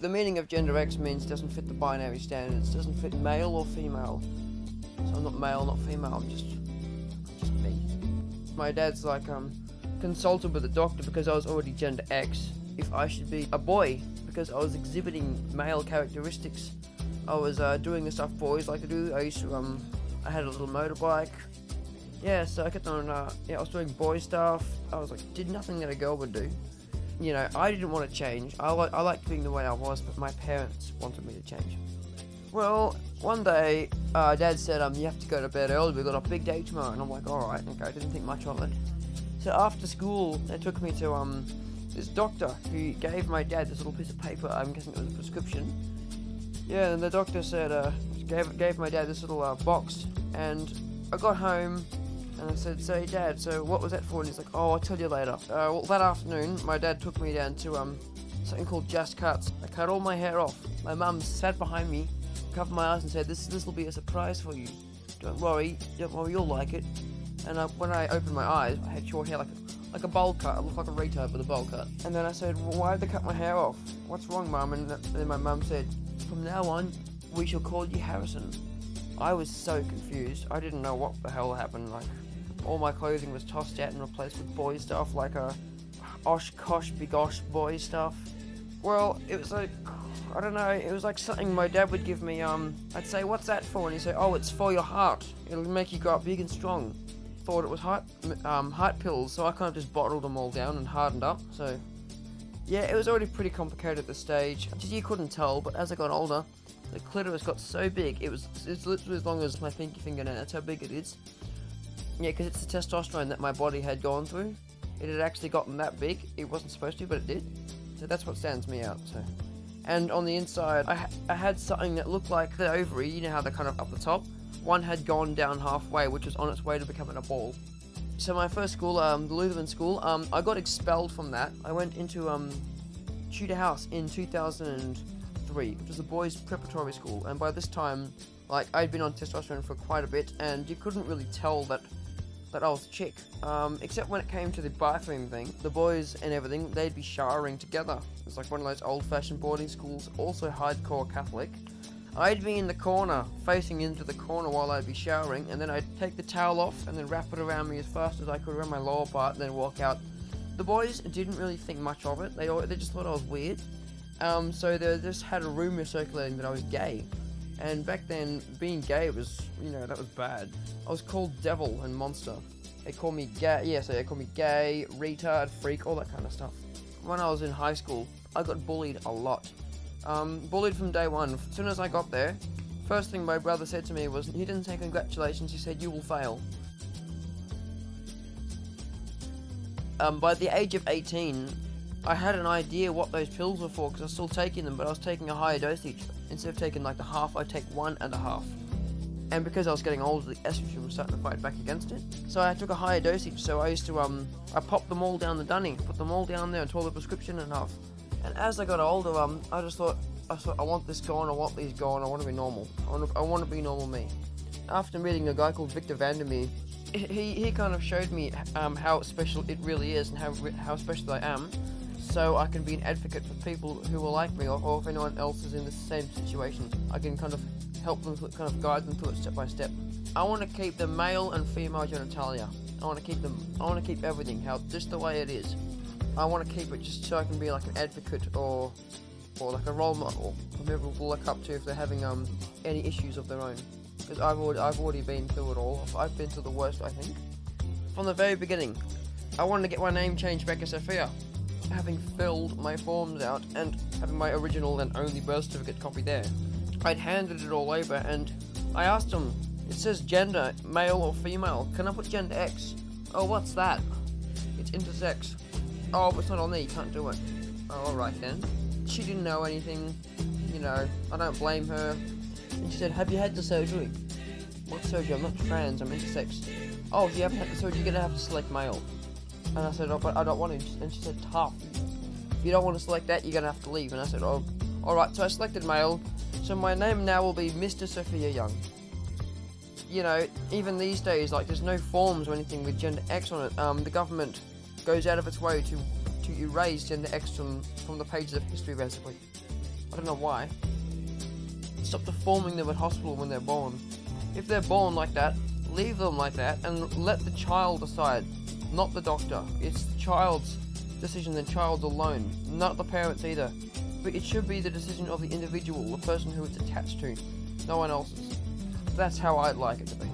The meaning of gender X means doesn't fit the binary standards, doesn't fit male or female. So I'm not male, not female, I'm just me. My dad's like consulted with a doctor because I was already gender X if I should be a boy because I was exhibiting male characteristics. I was doing the stuff boys like to do. I had a little motorbike. Yeah, so I kept on, I was doing boy stuff. I was like, did nothing that a girl would do. You know, I didn't want to change. I liked being the way I was, but my parents wanted me to change. Well, one day, Dad said, you have to go to bed early, we've got a big day tomorrow. And I'm like, alright, okay, I didn't think much of it. So after school, they took me to, this doctor who gave my dad this little piece of paper. I'm guessing it was a prescription. Yeah, and the doctor said, gave my dad this little box, and I got home, and I said, "Say, Dad, so what was that for?" And he's like, "Oh, I'll tell you later." Well, that afternoon, my dad took me down to something called Just Cuts. I cut all my hair off. My mum sat behind me, covered my eyes, and said, "This will be a surprise for you. Don't worry, you'll like it." And when I opened my eyes, I had short hair like a bowl cut. I looked like a retard with a bowl cut. And then I said, "Well, why did they cut my hair off? What's wrong, Mum?" And then my mum said, "From now on, we shall call you Harrison." I was so confused. I didn't know what the hell happened. Like, all my clothing was tossed out and replaced with boy stuff, like a osh-kosh bigosh boy stuff. Well, it was like, I don't know, it was like something my dad would give me. I'd say, "What's that for?" And he'd say, "Oh, it's for your heart. It'll make you grow up big and strong." Thought it was heart pills, so I kind of just bottled them all down and hardened up. So yeah, it was already pretty complicated at this stage. You couldn't tell, but as I got older, the clitoris got so big, it's literally as long as my pinky fingernail. That's how big it is. Yeah, because it's the testosterone that my body had gone through. It had actually gotten that big. It wasn't supposed to, but it did. So that's what stands me out. So, and on the inside, I had something that looked like the ovary. You know how they're kind of up the top. One had gone down halfway, which was on its way to becoming a ball. So my first school, the Lutheran school, I got expelled from that. I went into Tudor House in 2003, which was a boys' preparatory school. And by this time, like, I'd been on testosterone for quite a bit, and you couldn't really tell that I was a chick. Except when it came to the bathroom thing, the boys and everything, they'd be showering together. It was like one of those old-fashioned boarding schools, also hardcore Catholic. I'd be in the corner, facing into the corner while I'd be showering, and then I'd take the towel off and then wrap it around me as fast as I could around my lower part, and then walk out. The boys didn't really think much of it. They just thought I was weird. So they just had a rumor circulating that I was gay. And back then, being gay was, that was bad. I was called devil and monster. They called me gay, they called me gay, retard, freak, all that kind of stuff. When I was in high school, I got bullied a lot. Bullied from day one. As soon as I got there, first thing my brother said to me was, he didn't say congratulations, he said, "You will fail." By the age of 18, I had an idea what those pills were for, because I was still taking them, but I was taking a higher dosage. Instead of taking like the half, I'd take 1.5. And because I was getting older, the estrogen was starting to fight back against it. So I took a higher dosage, so I used to, I popped them all down the dunny, put them all down there and tore the prescription in half. And as I got older, I just thought, I want this gone, I want these gone, I want to be normal. I want to be normal me. After meeting a guy called Victor Vandermeer, he kind of showed me how special it really is and how special I am, so I can be an advocate for people who are like me, or if anyone else is in the same situation, I can kind of help them, kind of guide them through it step by step. I want to keep the male and female genitalia. I want to keep everything just the way it is. I want to keep it just so I can be like an advocate or like a role model for people to look up to if they're having any issues of their own. Because I've already been through it all. I've been through the worst, I think. From the very beginning, I wanted to get my name changed back to Sophia. Having filled my forms out and having my original and only birth certificate copy there, I'd handed it all over and I asked them, it says gender, male or female, can I put gender X? Oh, what's that? It's intersex. Oh, but it's not on there, you can't do it. Oh, alright then. She didn't know anything, I don't blame her. And she said, "Have you had the surgery?" "What surgery? I'm not trans, I'm intersex." "Oh, if you haven't had the surgery, you're gonna have to select male." And I said, "Oh, but I don't want to." And she said, "Tough. If you don't want to select that, you're gonna have to leave." And I said, "Oh, alright." So I selected male. So my name now will be Mr. Sophia Young. Even these days, like, there's no forms or anything with gender X on it. The government goes out of its way to erase gender X from the pages of history, basically. I don't know why. Stop deforming them at hospital when they're born. If they're born like that, leave them like that and let the child decide, not the doctor. It's the child's decision, the child's alone, not the parents either. But it should be the decision of the individual, the person who it's attached to, no one else's. That's how I'd like it to be.